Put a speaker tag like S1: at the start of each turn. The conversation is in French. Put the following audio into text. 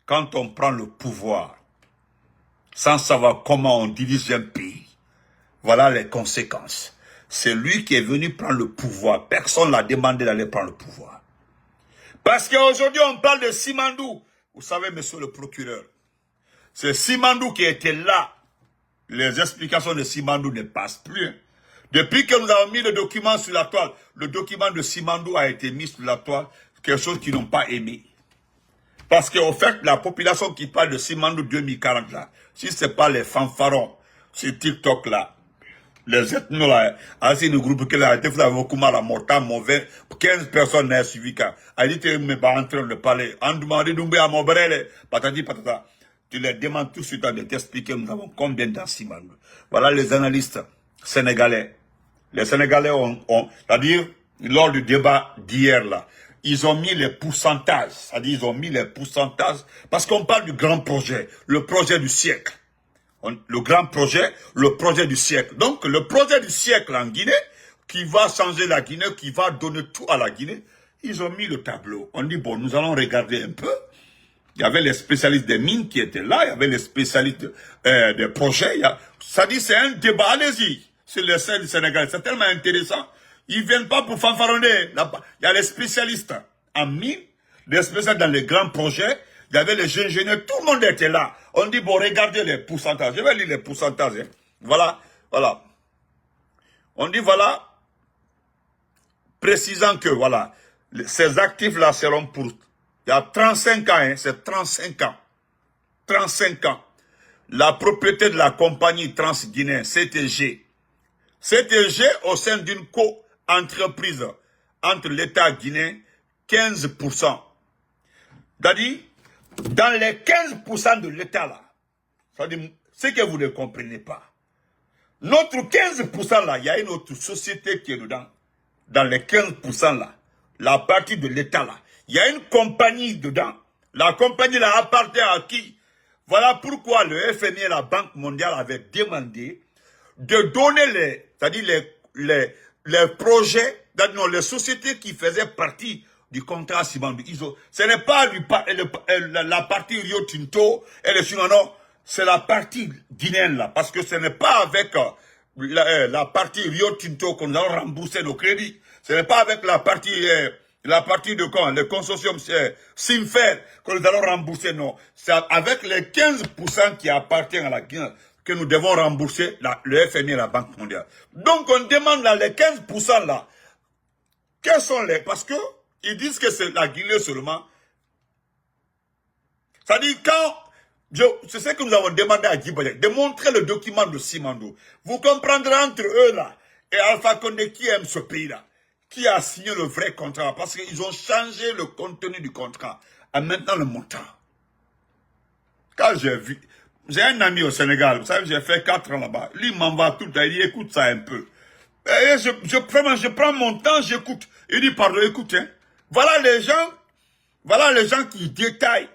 S1: quand on prend le pouvoir, sans savoir comment on dirige un pays, voilà les conséquences. C'est lui qui est venu prendre le pouvoir. Personne ne l'a demandé d'aller prendre le pouvoir. Parce qu'aujourd'hui, on parle de Simandou. Vous savez, monsieur le procureur, c'est Simandou qui était là. Les explications de Simandou ne passent plus. Depuis que nous avons mis le document sur la toile, le document de Simandou a été mis sur la toile, quelque chose qu'ils n'ont pas aimé. Parce qu'au fait, la population qui parle de Simandou 2040 là, si ce n'est pas les fanfarons sur TikTok là, les ethnos là, ainsi le groupe qui a été fait avec la morta, mauvais, 15 personnes n'ont suivi qu'à. A dit, tu me pas en train de parler. On demande d'où à mon brel, patati patata. Tu les demandes tout de suite de t'expliquer, nous avons combien dans Simandou. Voilà les analystes sénégalais. Les Sénégalais c'est-à-dire, lors du débat d'hier là, ils ont mis les pourcentages, c'est-à-dire ils ont mis les pourcentages, parce qu'on parle du grand projet, le projet du siècle. Le grand projet, le projet du siècle. Donc, le projet du siècle en Guinée, qui va changer la Guinée, qui va donner tout à la Guinée, ils ont mis le tableau. On dit, bon, nous allons regarder un peu. Il y avait les spécialistes des mines qui étaient là, il y avait les spécialistes des projets. Ça dit, c'est un débat, allez-y, sur les scènes du Sénégal. C'est tellement intéressant. Ils ne viennent pas pour fanfaronner. Il y a les spécialistes en mine, les spécialistes dans les grands projets. Il y avait les ingénieurs, tout le monde était là. On dit, bon, regardez les pourcentages. Je vais lire les pourcentages. Hein. Voilà, voilà. On dit, voilà, précisant que, voilà, ces actifs-là seront pour... Il y a 35 ans, hein, c'est 35 ans. 35 ans. La propriété de la compagnie Transguinée, CTG. CTG au sein d'une co-entreprise entre l'État guinéen, 15%. C'est-à-dire, dans les 15% de l'État là, c'est-à-dire, ce que vous ne comprenez pas. Notre 15% là, il y a une autre société qui est dedans. Dans les 15% là, la partie de l'État là, il y a une compagnie dedans. La compagnie là appartient à qui? Voilà pourquoi le FMI et la Banque mondiale avaient demandé de donner c'est-à-dire les projets, non, les sociétés qui faisaient partie du contrat Simandou. Ce n'est pas la partie Rio Tinto et les Chinois, non, c'est la partie guinéenne là, parce que ce n'est pas avec la partie Rio Tinto qu'on a remboursé nos crédits. Ce n'est pas avec la partie de quand, le consortium Simfer que nous allons rembourser, non. C'est avec les 15% qui appartiennent à la Guinée que nous devons rembourser le FMI et la Banque mondiale. Donc on demande là, les 15% là, quels sont les... Parce que ils disent que c'est la Guinée seulement. C'est-à-dire quand... C'est ce que nous avons demandé à Djibouti, de montrer le document de Simandou. Vous comprendrez entre eux là, et Alpha Condé qui aime ce pays-là, qui a signé le vrai contrat, parce qu'ils ont changé le contenu du contrat, et maintenant le montant. Quand j'ai vu... J'ai un ami au Sénégal, vous savez, j'ai fait 4 ans là-bas. Lui, il m'envoie tout, il dit, écoute ça un peu. Et je prends mon temps, j'écoute. Il dit, pardon, écoute, hein. Voilà les gens qui détaillent